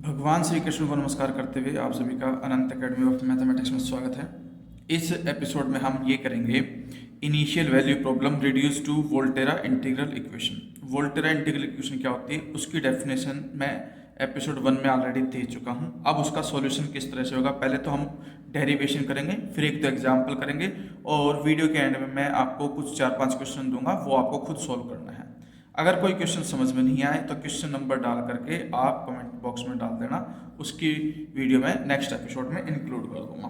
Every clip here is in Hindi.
भगवान श्री कृष्ण को नमस्कार करते हुए आप सभी का अनंत एकेडमी ऑफ मैथमेटिक्स में स्वागत है। इस एपिसोड में हम ये करेंगे initial value problem reduce to Volterra integral equation. Volterra integral equation क्या होती है उसकी डेफिनेशन मैं एपिसोड 1 में ऑलरेडी दे चुका हूँ। अब उसका सॉल्यूशन किस तरह से होगा, पहले तो हम डेरिवेशन करेंगे, फिर एक दो एग्जाम्पल करेंगे और वीडियो के एंड में मैं आपको कुछ 4-5 क्वेश्चन दूंगा, वो आपको खुद सोल्व करना है। अगर कोई क्वेश्चन समझ में नहीं आए तो क्वेश्चन नंबर डाल करके आप कमेंट बॉक्स में डाल देना, उसकी वीडियो में नेक्स्ट एपिसोड में इंक्लूड कर दूंगा।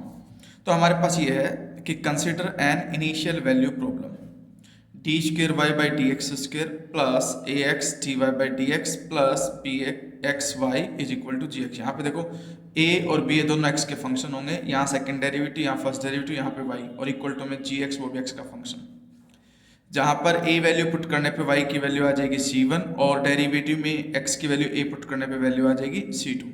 तो हमारे पास ये है कि consider an initial value problem d square y by d x square plus a x t y by d x plus b x y is equal to g x. यहाँ पे देखो a और b ये दोनों x के फंक्शन होंगे, यहाँ सेकंड डेरिवेटिव, यहाँ फर्स्ट डेरिवेटिव, यहाँ पे y और इक्वल टू में जी एक्स वो भी x का फंक्शन। जहां पर a वैल्यू पुट करने पे y की वैल्यू आ जाएगी c1 और डेरिवेटिव में x की वैल्यू a पुट करने पे वैल्यू आ जाएगी c2।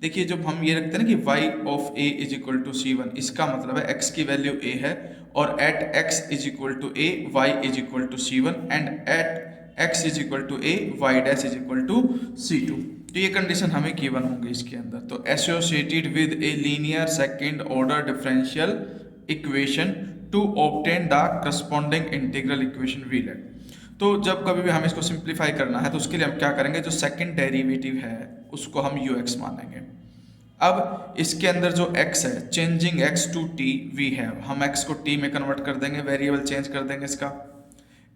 देखिए जब हम ये रखते हैं ना कि y of a is equal to c1, इसका मतलब है x की वैल्यू a है और at x is equal to a y is equal to c1 and at x is equal to a y dash is equal to c2। तो ये कंडीशन हमें गिवन होंगे इसके अंदर। तो associated with a linear second order differential equation to obtain the corresponding integral equation we let. तो जब कभी भी हमें इसको सिंप्लीफाई करना है तो उसके लिए हम क्या करेंगे, जो सेकंड डेरिवेटिव है उसको हम ux मानेंगे। अब इसके अंदर जो x है, changing x to t we है, हम x को t में कन्वर्ट कर देंगे, वेरिएबल चेंज कर देंगे इसका।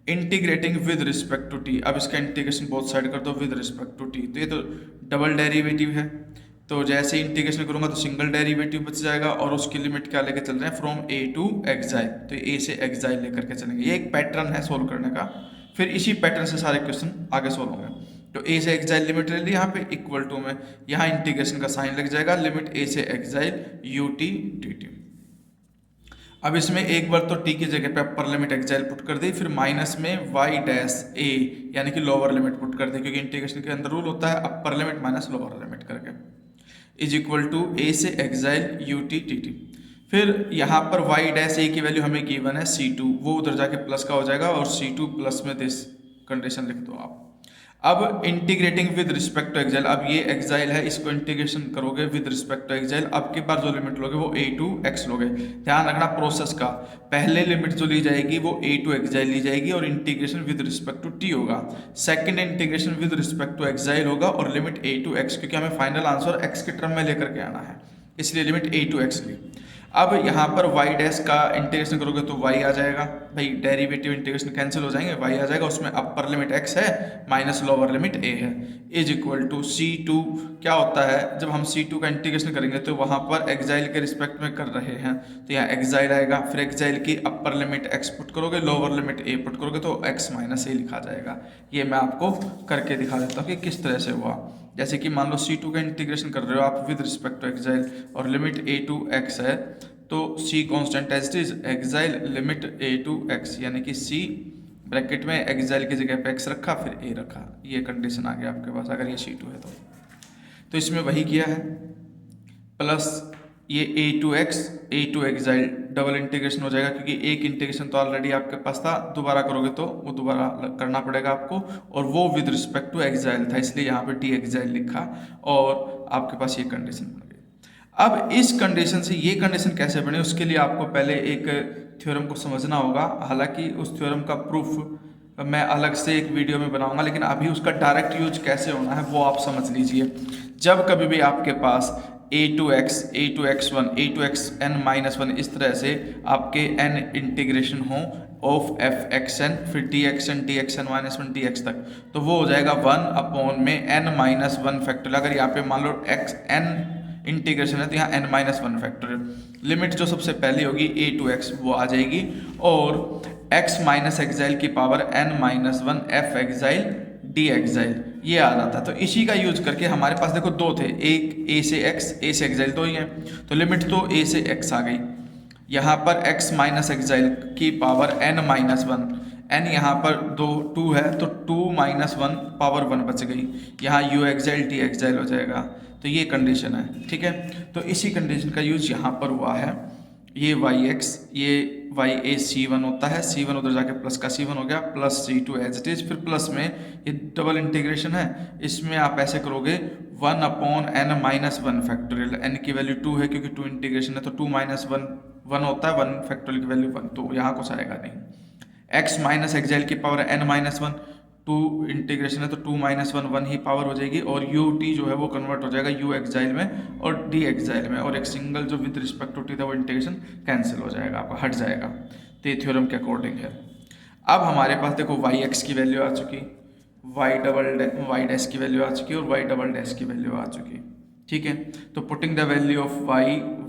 Integrating with respect to t, अब इसका इंटीग्रेशन बोथ साइड कर दो विद रिस्पेक्ट टू t। तो ये तो डबल डेरिवेटिव है, तो जैसे इंटीग्रेशन करूंगा तो सिंगल डेरिवेटिव बच जाएगा और उसकी लिमिट क्या लेके चल रहे हैं, फ्रॉम a टू एक्साइल। तो a से एक्साइल लेकर के चलेंगे, ये एक पैटर्न है सोल्व करने का। फिर इसी पैटर्न से सारे क्वेश्चन आगे सोल्व होंगे। तो a से एक्साइल लिमिट ले ली, यहाँ पे इक्वल टू में यहाँ इंटीग्रेशन का साइन लग जाएगा, लिमिट a से एक्साइल ut dt। अब इसमें एक बार तो t की जगह पे अपर लिमिट एक्साइल पुट कर दी, फिर माइनस में y डैश a यानी कि लोअर लिमिट पुट कर दी, क्योंकि इंटीग्रेशन के अंदर रूल होता है अपर लिमिट माइनस लोअर लिमिट करके, इज इक्वल टू a से एक्साइल ut dt। फिर यहाँ पर y डैश a की वैल्यू हमें गिवन है c2, वो उधर जाके प्लस का हो जाएगा और c2 प्लस में दिस कंडीशन लिख दो आप। अब integrating with respect to xi, अब ये एक्साइल है, इसको इंटीग्रेशन करोगे विद रिस्पेक्ट टू एक्साइल, अब के बार जो लिमिट लोगे वो a टू x लोगे। ध्यान रखना प्रोसेस का, पहले लिमिट जो ली जाएगी वो a टू एक्साइल ली जाएगी और integration with respect to t होगा। Second integration with respect to xi होगा और लिमिट a टू x, क्योंकि हमें फाइनल आंसर x के टर्म में लेकर के आना है, इसलिए लिमिट a टू x ली। अब यहाँ पर y डैश का इंटीग्रेशन करोगे तो y आ जाएगा, भाई डेरिवेटिव इंटीग्रेशन कैंसिल हो जाएंगे, y आ जाएगा, उसमें अपर लिमिट x है माइनस लोअर लिमिट a है, इज इक्वल टू c2। क्या होता है जब हम c2 का इंटीग्रेशन करेंगे तो वहाँ पर एक्साइल के रिस्पेक्ट में कर रहे हैं तो यहाँ एक्साइल आएगा, फिर एक्साइल की अपर लिमिट x पुट करोगे, लोअर लिमिट a पुट करोगे तो x माइनस a लिखा जाएगा। ये मैं आपको करके दिखा देता हूँ कि किस तरह से हुआ। जैसे कि मान लो c2 का इंटीग्रेशन कर रहे हो आप विद रिस्पेक्ट टू एक्साइल और लिमिट a टू x है, तो c constant as it is xi limit a to x, यानी कि c ब्रैकेट में एक्साइल की जगह पे x रखा फिर a रखा, ये कंडीशन आ गया आपके पास अगर ये c2 है तो इसमें वही किया है, प्लस ये a to x a to xi double integration हो जाएगा, क्योंकि एक इंटीग्रेशन तो ऑलरेडी आपके पास था, दोबारा करोगे तो वो दोबारा करना पड़ेगा आपको, और वो विद रिस्पेक्ट टू एक्साइल था इसलिए यहाँ पे टी एक्साइल लिखा और आपके पास ये कंडीशन बन गई। अब इस कंडीशन से ये कंडीशन कैसे बने, उसके लिए आपको पहले एक थ्योरम को समझना होगा। हालांकि उस थ्योरम का प्रूफ मैं अलग से एक वीडियो में बनाऊंगा, लेकिन अभी उसका डायरेक्ट यूज कैसे होना है वो आप समझ लीजिए। जब कभी भी आपके पास a to x, a to x1, a to xn minus one, इस तरह से आपके n इंटीग्रेशन हो ऑफ f(xn), फिर dxn dxn minus one dx तक, तो वो हो जाएगा 1 अपॉन में n माइनस वन फैक्टोरियल। अगर यहाँ पे मान लो xn इंटीग्रेशन है तो यहाँ n minus one factorial, limit जो सबसे पहली होगी a टू x वो आ जाएगी और x माइनस एक्साइल की power n minus one f xi d xi, ये आ जाता है। तो इसी का यूज करके हमारे पास देखो दो थे, एक a से x, a से एक्साइल दो ही हैं, तो लिमिट तो a से x आ गई, यहाँ पर x माइनस एक्साइल की power n minus one, n यहाँ पर टू है तो 2 माइनस वन पावर 1 बच गई, यहाँ u एक्साइल टी एक्साइल हो जाएगा। तो ये कंडीशन है, ठीक है। तो इसी कंडीशन का यूज यहाँ पर हुआ है ये वाई एक्स, ये वाई ए C1 होता है, C1 उधर जाके प्लस का C1 हो गया, plus C2 as it is, फिर प्लस में ये डबल इंटीग्रेशन है, इसमें आप ऐसे करोगे 1/n-1 फैक्टोरियल, n की वैल्यू 2 है क्योंकि 2 इंटीग्रेशन है, तो 2 माइनस 1 1 होता है, 1 फैक्टोरियल की वैल्यू 1, तो यहाँ कुछ आएगा नहीं। x माइनस एक्साइल की पावर n-1, 2 इंटीग्रेशन है तो 2 माइनस 1 1 ही पावर हो जाएगी, और यू टी जो है वो कन्वर्ट हो जाएगा यू एक्साइल में और डी एक्साइल में, और एक सिंगल जो विद रिस्पेक्ट टू टी था वो इंटीग्रेशन कैंसिल हो जाएगा, आपका हट जाएगा। तो ये थ्योरम के अकॉर्डिंग है। अब हमारे पास देखो वाई एक्स की वैल्यू आ चुकी, वाई डैश की वैल्यू आ चुकी और वाई डबल डैश की वैल्यू आ चुकी, ठीक है। तो putting the value of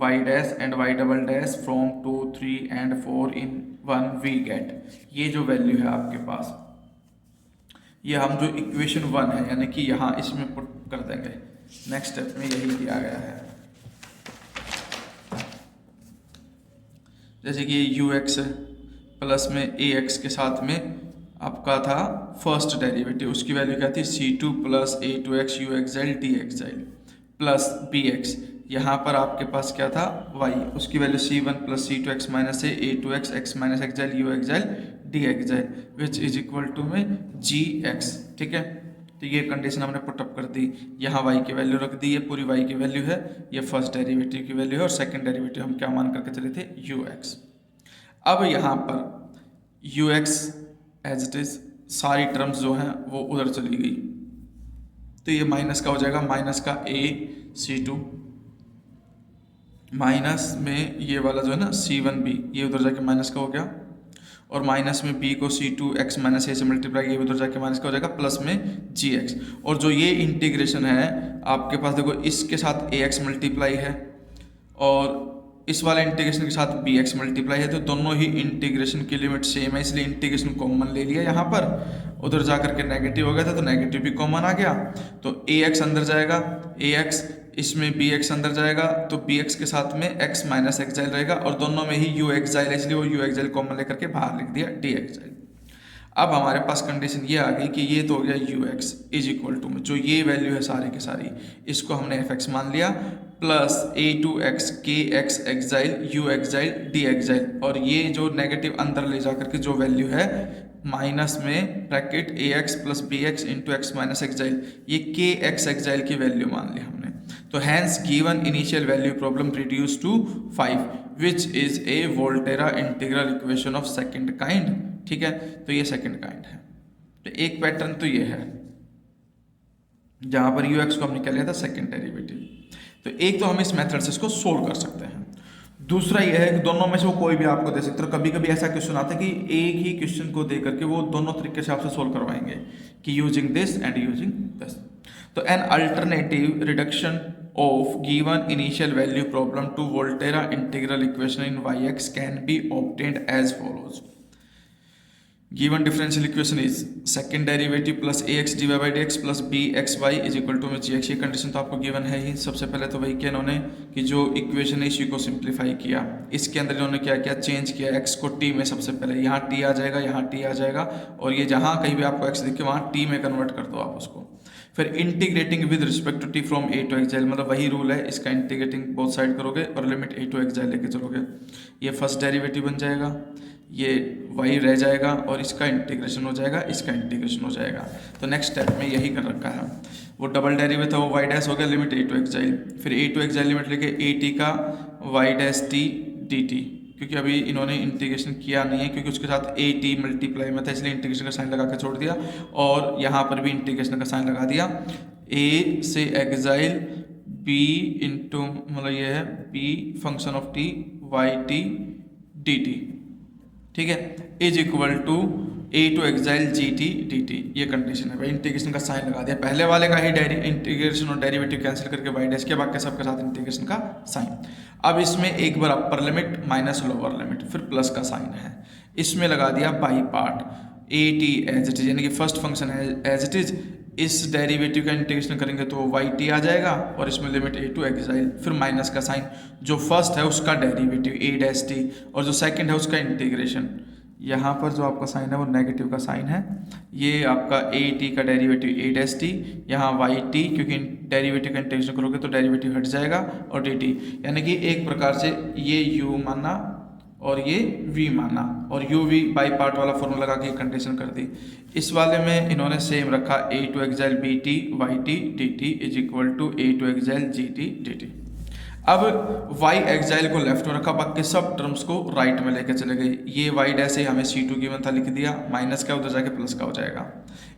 y dash and y double dash from 2, 3 and 4 in 1 we get, ये जो वैल्यू है आपके पास, ये हम जो इक्वेशन 1 है यानी कि यहाँ इसमें पुट कर देंगे। नेक्स्ट स्टेप में यही दिया गया है, जैसे कि यू एक्स प्लस में ए एक्स के साथ में आपका था फर्स्ट डेरिवेटिव, उसकी वैल्यू क्या थी C2 plus A2x u xi d xi plus b x, यहाँ पर आपके पास क्या था y, उसकी value C1 plus C2x minus A2x x minus xi u xi d xi which is equal to में gx, ठीक है। तो ये कंडीशन हमने पुटअप कर दी, यहाँ y की वैल्यू रख दी, ये पूरी y की वैल्यू है, ये फर्स्ट डेरिवेटिव की वैल्यू है, और सेकंड डेरिवेटिव हम क्या मान करके चले थे ux। अब यहाँ पर ux एज इट इज सारी टर्म्स जो हैं वो उधर चली गई, तो ये माइनस का हो जाएगा, माइनस का C2 माइनस में ये वाला जो है ना C1b, ये उधर जाके माइनस का हो गया, और माइनस में b को C2x माइनस a से मल्टीप्लाई, ये उधर जाके माइनस का हो जाएगा, प्लस में gx, और जो ये इंटीग्रेशन है आपके पास देखो इसके साथ ax मल्टीप्लाई है और इस वाले इंटीग्रेशन के साथ bx मल्टीप्लाई है, तो दोनों ही इंटीग्रेशन की लिमिट सेम है, इसलिए इंटीग्रेशन कॉमन ले लिया यहाँ पर, उधर जा करके नेगेटिव हो गया था तो नेगेटिव भी कॉमन आ गया, तो ax अंदर जाएगा, ax इसमें bx अंदर जाएगा, तो bx के साथ में x माइनस एक्साइल रहेगा, और दोनों में ही u एक्साइल है इसलिए वो u एक्साइल कॉमन लेकर के बाहर लिख दिया d एक्साइल। अब हमारे पास कंडीशन ये आ गई कि ये तो हो गया ux इज इक्वल टू में जो ये वैल्यू है सारी की सारी, इसको हमने fx मान लिया, plus a2x kx xi u xi d xi, और ये जो नेगेटिव अंदर ले जा करके जो वैल्यू है माइनस में bracket ax plus bx into x minus xi, ये kx एक्साइल की वैल्यू मान ली हमने। तो hence given initial value problem reduce to 5 which is a Volterra integral equation of second kind, ठीक है। तो ये सेकंड काइंड है, तो एक पैटर्न तो ये है जहां पर ux को हमने क्या लिया था सेकंड डेरिवेटिव, तो एक तो हम इस मेथड से इसको सोल्व कर सकते हैं, दूसरा ये है कि दोनों में से वो कोई भी आपको दे सकते हो। कभी कभी ऐसा क्वेश्चन आता है कि एक ही क्वेश्चन को दे करके वो दोनों तरीके से आपसे सोल्व करवाएंगे कि using this and using this. तो an alternative reduction of given initial value problem to Volterra integral equation in y x can be obtained as follows. Given differential equation is second derivative plus ax dy by dx plus bxy is equal to में gx। ये कंडीशन तो आपको गिवन है ही। सबसे पहले तो वही किया इन्होंने कि जो इक्वेशन है इसी को सिंप्लीफाई किया, इसके अंदर इन्होंने क्या किया चेंज किया x को t में, सबसे पहले यहाँ t आ जाएगा, यहाँ t आ जाएगा, और ये जहाँ कहीं भी आपको x दिखे वहाँ t में कन्वर्ट कर दो आप उसको। फिर integrating with respect to t from a to xi, मतलब वही रूल है, इसका इंटीग्रेटिंग बोथ साइड करोगे और लिमिट a टू एक्साइल लेके चलोगे, ये फर्स्ट डेरिवेटिव बन जाएगा, ये y रह जाएगा और इसका इंटीग्रेशन हो जाएगा, इसका इंटीग्रेशन हो जाएगा। तो नेक्स्ट स्टेप में यही कर रखा है, वो डबल डेरिवेटिव था वो y डैश हो गया लिमिट a टू एक्साइल, फिर a टू एक्साइल लिमिट लेके a t का y डैश t dt, क्योंकि अभी इन्होंने इंटीग्रेशन किया नहीं है क्योंकि उसके साथ a t मल्टीप्लाई में था इसलिए इंटीग्रेशन का साइन लगा के छोड़ दिया, और यहाँ पर भी इंटीग्रेशन का साइन लगा दिया, a से एक्साइल b इंटू मतलब ये है b function of t y t dt, ठीक है, is equal to a to xi g t d t. ये कंडीशन है भाई, इंटीग्रेशन का साइन लगा दिया, पहले वाले का ही इंटीग्रेशन और डेरिवेटिव कैंसिल करके y डैश के बाकी सबके साथ इंटीग्रेशन का साइन। अब इसमें एक बार upper limit minus lower limit फिर प्लस का साइन है, इसमें लगा दिया by part a t as it is, यानी कि फर्स्ट फंक्शन है एज इट इज, इस डेरिवेटिव का इंटीग्रेशन करेंगे तो y t आ जाएगा और इसमें लिमिट a टू एक्साइल, फिर माइनस का साइन, जो फर्स्ट है उसका डेरिवेटिव a डैश t और जो सेकंड है उसका इंटीग्रेशन, यहाँ पर जो आपका साइन है वो नेगेटिव का साइन है। ये आपका ए टी का डेरिवेटिव ए डैश टी, यहाँ वाई टी, क्योंकि डेरिवेटिव का इंटीग्रेशन करोगे तो डेरिवेटिव हट जाएगा, और डी टी, यानी कि एक प्रकार से ये यू माना और ये v माना, और u v बाई पार्ट वाला फॉर्मूला लगा के कंडीशन कर दी। इस वाले में इन्होंने सेम रखा a to xi b t y t d t is equal to a to xi g t d t. अब y एक्साइल को लेफ्ट में रखा, बाकी सब टर्म्स को राइट में लेके चले गए। ये y डैश है हमें c2 गिवन था, लिख दिया, माइनस का उधर जाके प्लस का हो जाएगा।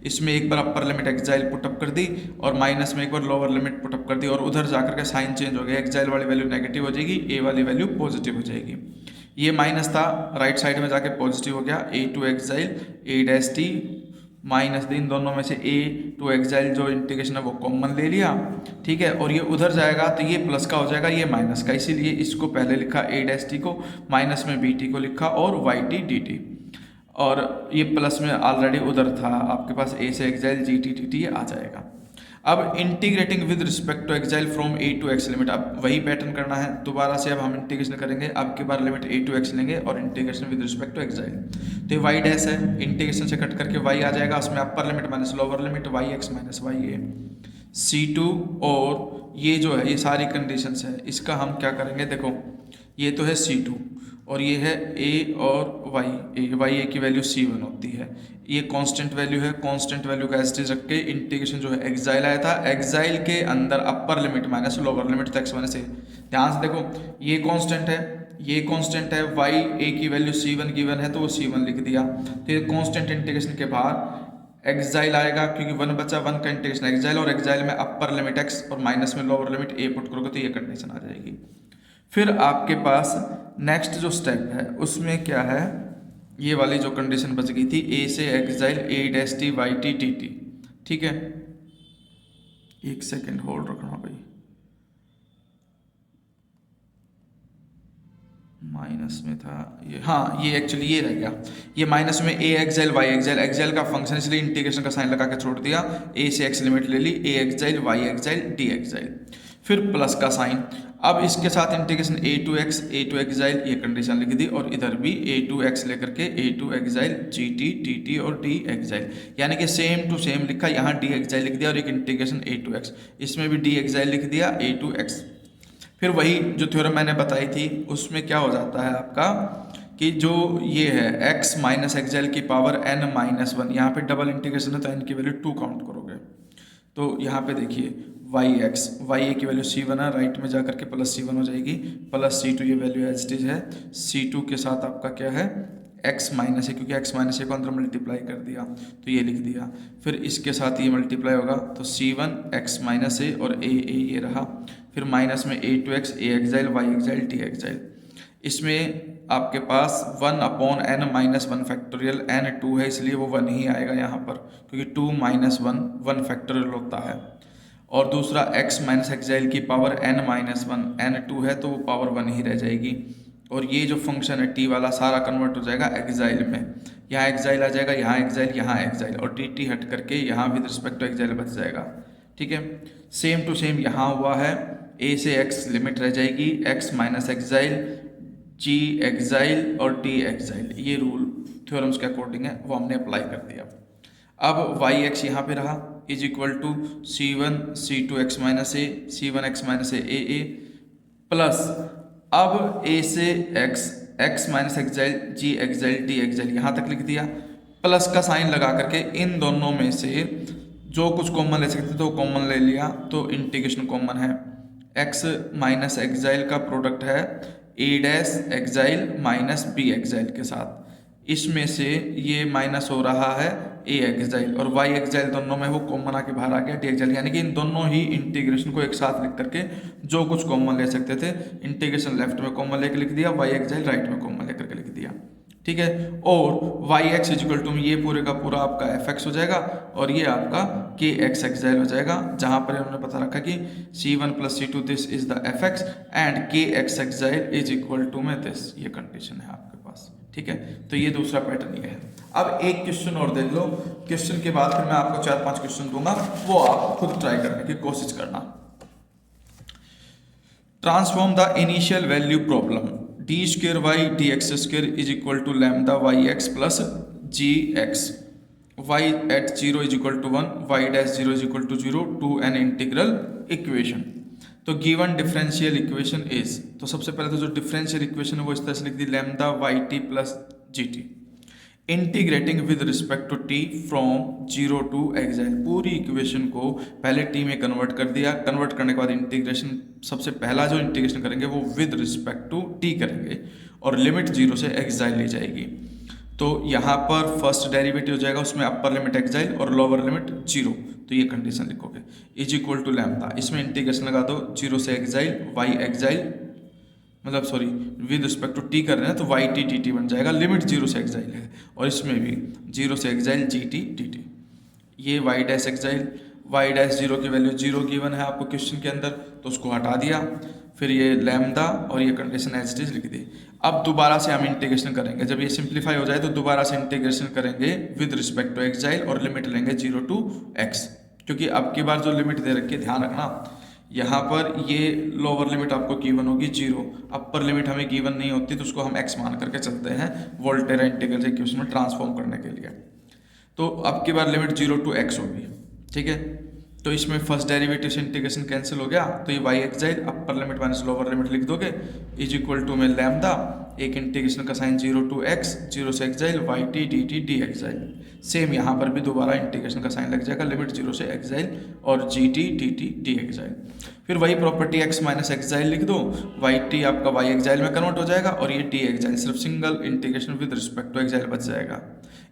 इसमें एक बार अपर लिमिट एक्साइल पुटअप कर दी और माइनस में एक बार लोअर लिमिट पुटअप कर दी, और उधर जाकर के साइन चेंज हो गया, एक्साइल वाली वैल्यू नेगेटिव हो जाएगी, a वाली वैल्यू पॉजिटिव हो जाएगी। ये माइनस था, राइट साइड में जाके पॉजिटिव हो गया, a to xi a dash t minus इन दोनों में से a टू एक्साइल जो इंटीग्रेशन है वो कॉमन ले लिया, ठीक है, और ये उधर जाएगा तो ये प्लस का हो जाएगा, ये माइनस का, इसीलिए इसको पहले लिखा a डैश टी को, माइनस में bt को लिखा और y टी डी टी, और ये प्लस में ऑलरेडी उधर था आपके पास a से xi g t t t आ जाएगा। अब integrating with respect to xi from a to x limit, अब वही पैटर्न करना है दोबारा से। अब हम इंटीग्रेशन करेंगे, अब की बार लिमिट a टू x लेंगे और integration with respect to xi. तो ये y डैश है, इंटीग्रेशन से कट करके y आ जाएगा, उसमें upper limit minus lower limit y x minus y a c2, और ये जो है ये सारी कंडीशंस है, इसका हम क्या करेंगे, देखो ये तो है c2 और ये है a और y की वैल्यू c1 होती है, ये कांस्टेंट वैल्यू है, कांस्टेंट वैल्यू का एज रख के इंटीग्रेशन जो है एक्साइल आया था, एक्साइल के अंदर अपर लिमिट माइनस लोअर लिमिट तो x माइनस a। ध्यान से देखो ये कांस्टेंट है, ये कांस्टेंट है, y a की वैल्यू c1 गिवन है तो वो c1 लिख दिया, तो ये कांस्टेंट इंटीग्रेशन के बाहर एक्साइल आएगा, क्योंकि 1 बचा, 1 का इंटीग्रेशन एक्साइल, और एक्साइल में अपर लिमिट x और माइनस में लोअर लिमिट a पुट करोगे तो ये कंडीशन आ जाएगी। फिर आपके पास नेक्स्ट जो स्टेप है उसमें क्या है, ये वाली जो कंडीशन बच गई थी a से xi a dash t y t d t, ठीक है, एक सेकेंड होल्ड रखना भाई, माइनस में था ये, हाँ ये एक्चुअली ये रह गया, ये माइनस में a xi y xi, xi का फंक्शन इसलिए इंटीग्रेशन का साइन लगा के छोड़ दिया, a से x लिमिट ले ली, a xi y xi d xi, फिर प्लस का साइन। अब इसके साथ इंटीग्रेशन a टू एक्साइल, ये कंडीशन लिख दी, और इधर भी a टू x लेकर के a to xi g t t t और d एक्साइल, यानी कि सेम टू सेम लिखा, यहाँ d एक्साइल लिख दिया और एक इंटीग्रेशन a टू x, इसमें भी d एक्साइल लिख दिया a टू x। फिर वही जो थ्योरम मैंने बताई थी उसमें क्या हो जाता है आपका कि जो ये है x माइनस एक्साइल की पावर n माइनस 1, यहाँ पे डबल इंटीग्रेशन है तो n की वैल्यू 2 काउंट करोगे, तो यहाँ पे देखिए y a की वैल्यू c1 है, राइट में जाकर के प्लस c1 हो जाएगी, प्लस c2 ये वैल्यू एज इट इज है, c2 के साथ आपका क्या है x माइनस है, क्योंकि x माइनस ए को अंदर मल्टीप्लाई कर दिया तो ये लिख दिया, फिर इसके साथ ये मल्टीप्लाई होगा तो c1 x माइनस ए और a ये रहा, फिर माइनस में a to x a xi y xi d xi, इसमें आपके पास 1 upon n minus 1 factorial, n 2 है इसलिए वो 1 ही आएगा यहाँ पर, क्योंकि 2 माइनस 1 फैक्टोरियल होता है, और दूसरा x माइनस एक्साइल की पावर n माइनस 1, n 2 है तो वो पावर 1 ही रह जाएगी, और ये जो फंक्शन है t वाला सारा कन्वर्ट हो जाएगा एक्साइल में, यहाँ एक्साइल आ जाएगा, यहाँ एक्साइल, और dt हट करके यहाँ विद रिस्पेक्ट टू एक्साइल बच जाएगा, ठीक है। सेम टू सेम यहाँ हुआ है, a से x लिमिट रह जाएगी, x minus xi g xi और d एक्साइल, ये रूल थ्योरम्स के अकॉर्डिंग है वो हमने अप्लाई कर दिया। अब yx यहाँ पे रहा is equal to c1 c2 x minus a c1 x minus a plus अब a से x minus xi g xi d xi यहाँ तक लिख दिया, प्लस का साइन लगा करके इन दोनों में से जो कुछ कॉमन ले सकते थे तो कॉमन ले लिया, तो इंटीग्रेशन कॉमन है, x माइनस एक्साइल का प्रोडक्ट है a dash xi minus b xi के साथ, इसमें से ये माइनस हो रहा है a एक्साइल और y एक्साइल दोनों में वो कॉमन आके बाहर आ गया d एक्साइल, यानी कि इन दोनों ही इंटीग्रेशन को एक साथ लिख करके जो कुछ कॉमन ले सकते थे इंटीग्रेशन लेफ्ट में कॉमन लेकर लिख दिया, y एक्साइल राइट में कॉमन लेकर के लिख दिया, ठीक है। और वाई एक्स इजिकल टू ये पूरे का पूरा आपका एफ एक्स हो जाएगा और ये आपका के एक्स एक्साइल हो जाएगा, जहां पर उन्होंने पता रखा कि c1 plus c2 this is the f x and k x xi is equal to में दिस, ये कंडीशन है आपके पास, ठीक है। तो ये दूसरा पैटर्न ये है। अब एक क्वेश्चन और देख लो, क्वेश्चन के बाद फिर मैं आपको 4-5 क्वेश्चन दूंगा, वो आप खुद ट्राई करने की कोशिश करना। Transform the initial value problem d square y d x square is equal to lambda y x plus g x, y at 0 is equal to 1, y dash 0 is equal to 0 to an integral equation. तो गिवन डिफरेंशियल इक्वेशन इज, तो सबसे पहले तो जो डिफरेंशियल इक्वेशन है वो इस तरह से लिख दी, lambda y t plus g t integrating with respect to t from 0 to xi. पूरी इक्वेशन को पहले टी में कन्वर्ट कर दिया, कन्वर्ट करने के बाद इंटीग्रेशन, सबसे पहला जो इंटीग्रेशन करेंगे वो विद रिस्पेक्ट टू टी करेंगे और लिमिट 0 से एक्साइल ली जाएगी। तो यहाँ पर फर्स्ट डेरिवेटिव हो जाएगा, उसमें अपर लिमिट एक्साइल और लोअर लिमिट 0, तो ये कंडीशन लिखोगे इज इक्वल टू लैम्डा, इसमें इंटीग्रेशन लगा दो 0 से एक्साइल वाई एक्साइल, मतलब sorry with respect to t कर रहे हैं तो वाई टी डी टी बन जाएगा, लिमिट 0 से एक्साइल है, और इसमें भी 0 से xi g t d t. ये y dash xi, y dash 0 की वैल्यू 0 गिवन है आपको क्वेश्चन के अंदर, तो उसको हटा दिया, फिर ये लैम्डा और ये कंडीशन एज इट इज लिख दी। अब दोबारा से हम इंटीग्रेशन करेंगे, जब ये सिंप्लीफाई हो जाए तो दोबारा से इंटीग्रेशन करेंगे विद रिस्पेक्ट टू एक्साइल और लिमिट लेंगे 0 टू एक्स, क्योंकि अब की बार जो लिमिट दे रखी है ध्यान रखना, यहाँ पर ये लोअर लिमिट आपको गिवन होगी 0, अपर लिमिट हमें गिवन नहीं होती तो उसको हम x मान करके चलते हैं वोल्टेरा इंटीग्रल इक्वेशन में ट्रांसफॉर्म करने के लिए। तो अब की बार लिमिट 0 टू x होगी, ठीक है। तो इसमें फर्स्ट डेरिवेटिव से इंटीग्रेशन कैंसिल हो गया, तो ये y xi upper limit minus lower limit लिख दोगे इज इक्वल टू में लैम्डा, एक इंटीग्रेशन का साइन 0 टू x, 0 से xi y t d t d xi. Same यहाँ पर भी दोबारा इंटीग्रेशन का साइन लग जाएगा, लिमिट 0 से एक्साइल और g t d t d xi. फिर वही प्रॉपर्टी x माइनस एक्साइल लिख दो, वाई टी आपका वाई एक्साइल में कन्वर्ट हो जाएगा और ये डी एक्साइल, सिर्फ single integration with respect to xi बच जाएगा।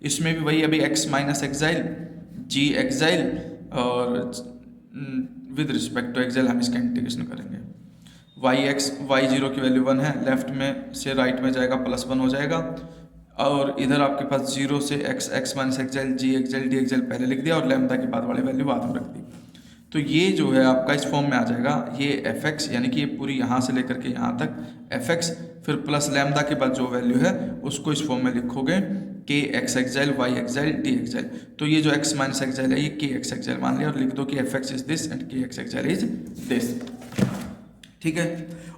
इसमें भी वही अभी x minus xi g xi और विद रिस्पेक्ट टू एक्साइल हम इसका इंटीग्रेशन करेंगे। वाई एक्स वाई 0 की वैल्यू 1 है, लेफ्ट में से राइट में जाएगा प्लस 1 हो जाएगा, और इधर आपके पास 0 से x minus xi g exile d exile पहले लिख दिया और लैम्डा के बाद वाली वैल्यू बाद में रख दी। तो ये जो है आपका इस फॉर्म में आ जाएगा, ये fx यानी कि ये पूरी यहाँ से लेकर के यहाँ तक fx, फिर प्लस लैम्डा के बाद जो वैल्यू है उसको इस फॉर्म में लिखोगे के x xi y xi d xi. तो ये जो x माइनस एक्साइल है ये के एक्स एक्साइल मान लिया और लिख दो कि fx is this and k x xi is this, ठीक है।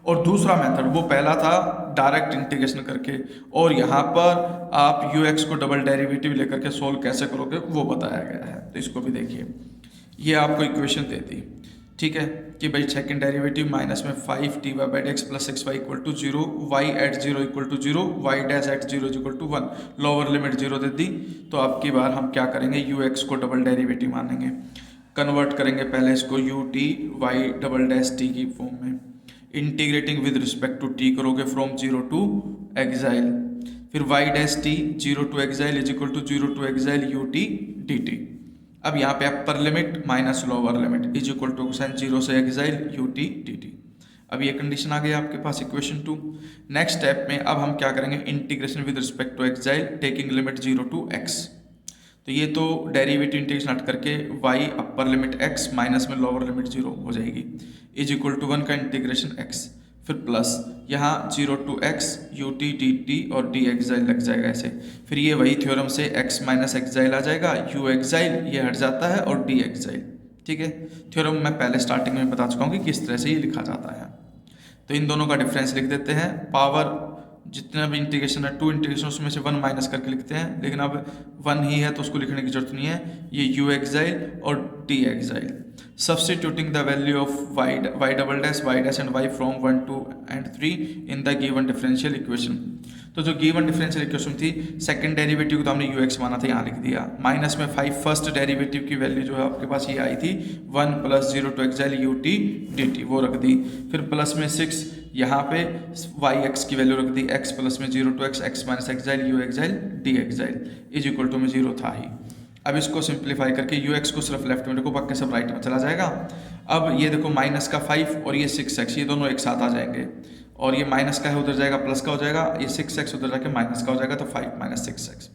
और दूसरा मेथड वो पहला था डायरेक्ट इंटीग्रेशन करके, और यहाँ पर आप ux को डबल डेरिवेटिव लेकर के सोल्व कैसे करोगे वो बताया गया है। तो इसको भी देखिए, ये आपको इक्वेशन देती, ठीक है, कि भाई सेकंड डेरिवेटिव माइनस में 5 t y by d x plus 6y equal to 0, y at 0 equal to 0, y dash at 0 equal to 1, lower limit 0 दे दी। तो अब की बार हम क्या करेंगे, ux को डबल डेरिवेटिव मानेंगे, कन्वर्ट करेंगे पहले इसको u t y double dash t की फॉर्म में, integrating with respect to t करोगे फ्रॉम 0 टू एक्साइल, फिर y dash t 0 to xi is equal to 0 to xi u t dt। अब यहाँ पे upper limit minus lower limit is equal to sign 0 से एक्साइल u t dt। अब ये कंडीशन आ गई आपके पास इक्वेशन 2। नेक्स्ट स्टेप में अब हम क्या करेंगे, integration with respect to xi taking limit 0 to x। तो ये तो डेरिवेटिव इंटीग्रेशन हट करके y upper limit x minus में लोअर लिमिट 0 हो जाएगी इज इक्वल टू 1 का इंटीग्रेशन x, फिर प्लस यहाँ 0 to x u t d t और डी एक्साइल लग जाएगा ऐसे। फिर ये वही थ्योरम से x माइनस एक्साइल आ जाएगा, u एक्साइल ये हट जाता है और डी एक्साइल, ठीक है। थ्योरम मैं पहले स्टार्टिंग में बता चुका हूँ कि किस तरह से ये लिखा जाता है। तो इन दोनों का डिफरेंस लिख देते हैं, पावर जितना भी इंटीग्रेशन है 2 इंटीग्रेशन उसमें से 1 माइनस करके लिखते हैं, लेकिन अब 1 ही है तो उसको लिखने की जरूरत नहीं है। ये u एक्साइल और d xi, substituting the value of y double dash y dash and y फ्रॉम 1 2 and 3 in the given differential equation. तो जो गिवन डिफरेंशियल इक्वेशन थी सेकंड डेरिवेटिव को तो हमने ux माना था, यहाँ लिख दिया, माइनस में 5 फर्स्ट डेरिवेटिव की वैल्यू जो है आपके पास ये आई थी 1 plus 0 to xi u t dt वो रख दी, फिर प्लस में 6 यहाँ पे वाई एक्स की वैल्यू रख दी, x प्लस में 0 to x minus xi u xi d xi is equal to में 0 था ही। अब इसको सिंप्लीफाई करके ux को सिर्फ लेफ्ट में रखो, बाकी सब राइट में चला जाएगा। अब ये देखो माइनस का 5 और ये 6x ये दोनों एक साथ आ जाएंगे, और ये माइनस का है उधर जाएगा प्लस का हो जाएगा, ये 6x उधर जाके माइनस का हो जाएगा, तो 5 माइनस 6x।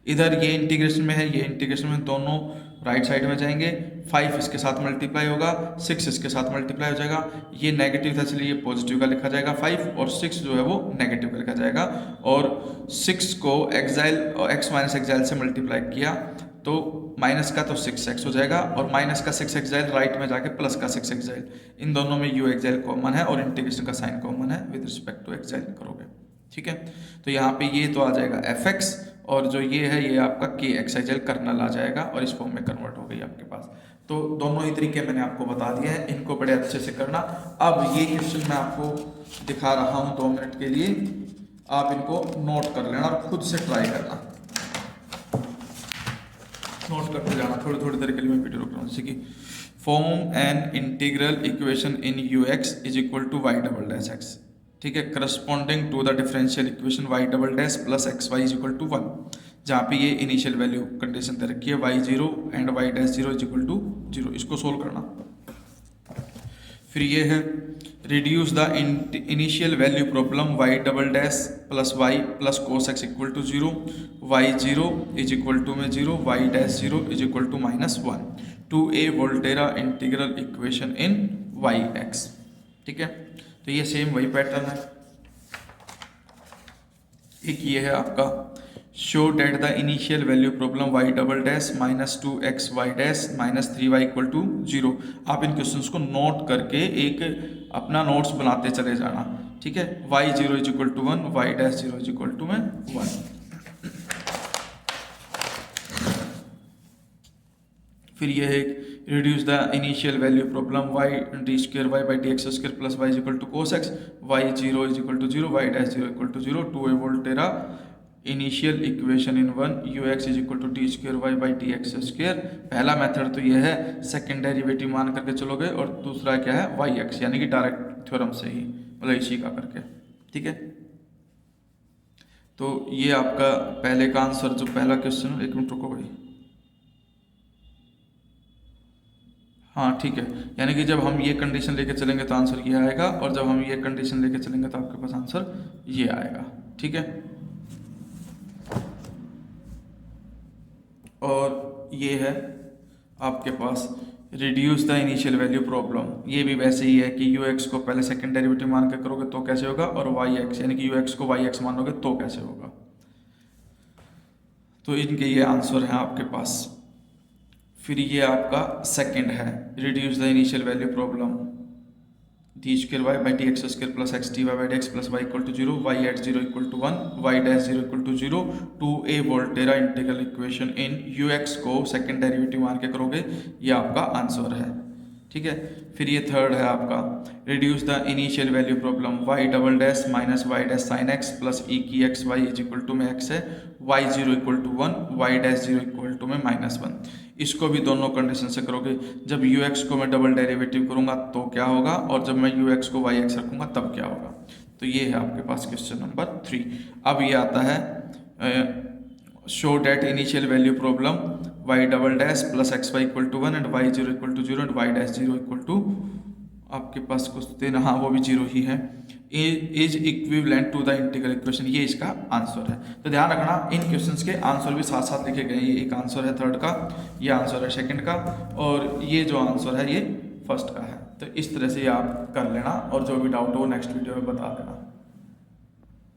इधर ये इंटीग्रेशन में है, ये इंटीग्रेशन में, दोनों राइट साइड में जाएंगे, 5 इसके साथ मल्टीप्लाई होगा, 6 इसके साथ मल्टीप्लाई हो जाएगा, ये नेगेटिव था इसलिए ये पॉजिटिव का लिखा जाएगा 5, और 6 जो है वो नेगेटिव का लिखा जाएगा। और 6 को एक्साइल और x माइनस एक्साइल से मल्टीप्लाई किया तो माइनस का तो 6x हो जाएगा, और माइनस का 6 एक्साइल राइट में जाके प्लस का 6 एक्साइल, इन दोनों में u एक्साइल कॉमन है और इंटीग्रेशन का साइन कॉमन है, विद रिस्पेक्ट टू एक्साइल करोगे। ठीक है। तो यहाँ पे ये तो आ जाएगा एफ एक्स, और जो ये है ये आपका के एक्साइजल कर्नल आ जाएगा और इस फॉर्म में कन्वर्ट हो गई आपके पास। तो दोनों ही तरीके मैंने आपको बता दिए हैं, इनको बड़े अच्छे से करना। अब ये क्वेश्चन मैं आपको दिखा रहा हूँ 2 मिनट के लिए, आप इनको नोट कर लेना और खुद से ट्राई करना, नोट करते जाना। थोड़ी थोड़ी देर के लिए मैं वीडियो रोक रहा हूँ। जैसे कि form an integral equation in u x is equal to y double dash x, ठीक है, corresponding to the differential equation y double dash plus x y is equal to 1, जहाँ पे ये इनिशियल वैल्यू कंडीशन दे रखी है y 0 and y dash 0 is equal to 0। इसको सोल्व करना। फिर ये है reduce the initial value problem y double dash plus y plus cos x equal to 0, y 0 is equal to में 0, y dash 0 is equal to -1 to a Volterra integral equation in y x, ठीक है। तो ये सेम वही पैटर्न है। एक ये है आपका show that the initial value problem y double dash -2x y dash -3y equal to 0। आप इन क्वेश्चंस को नोट करके एक अपना नोट्स बनाते चले जाना, ठीक है। Y 0 is equal to 1, y dash 0 is equal to में 1। फिर ये है reduce the initial value problem y d square y by d x square plus y is equal to cos x, y 0 is equal to 0, y dash 0 equal to 0 to a Volterra initial equation in 1 u x is equal to d square y by d x square. पहला मेथड तो ये है, सेकेंड डेरिवेटिव मान करके चलोगे, और दूसरा क्या है वाई एक्स, यानी कि डायरेक्ट थ्योरम से ही, मतलब इसी का करके, ठीक है। तो ये आपका पहले का आंसर, जो पहला क्वेश्चन, एक मिनट रुको भाई, हाँ ठीक है, यानी कि जब हम ये कंडीशन लेके चलेंगे तो आंसर ये आएगा, और जब हम ये कंडीशन लेके चलेंगे तो आपके पास आंसर ये आएगा, ठीक है। और ये है आपके पास reduce the initial value problem, ये भी वैसे ही है कि यू एक्स को पहले सेकंड डेरिवेटिव मान के करोगे तो कैसे होगा, और वाई एक्स यानी कि यू एक्स को वाई एक्स मानोगे तो कैसे होगा। तो इनके ये आंसर हैं आपके पास। फिर ये आपका सेकंड है reduce the initial value problem d square y by d x square plus x d y by d x plus y equal to 0, y at 0 equal to 1, y dash 0 equal to 0 to a Volterra integral equation in u x को सेकंड डेरिवेटिव मान के करोगे, ये आपका आंसर है, ठीक है। फिर ये थर्ड है आपका reduce the initial value problem y double dash minus y dash sine x plus e की x y is equal to में एक्स है, y 0 equal to 1, y dash 0 equal to में -1। इसको भी दोनों कंडीशन से करोगे, जब यू एक्स को मैं डबल डेरिवेटिव करूंगा तो क्या होगा, और जब मैं यू एक्स को वाई एक्स रखूंगा तब क्या होगा। तो ये है आपके पास क्वेश्चन नंबर 3। अब ये आता है show that initial value problem y double dash plus x y equal to 1 and y 0 equal to 0 and y dash 0 equal to, आपके पास कुछ देना, हाँ वो भी 0 ही है, is equivalent to the integral equation, ये इसका आंसर है। तो ध्यान रखना इन क्वेश्चंस के आंसर भी साथ साथ लिखे गए, ये एक आंसर है थर्ड का, ये आंसर है सेकंड का, और ये जो आंसर है ये फर्स्ट का है। तो इस तरह से ये आप कर लेना, और जो भी डाउट हो नेक्स्ट वीडियो में बता देना।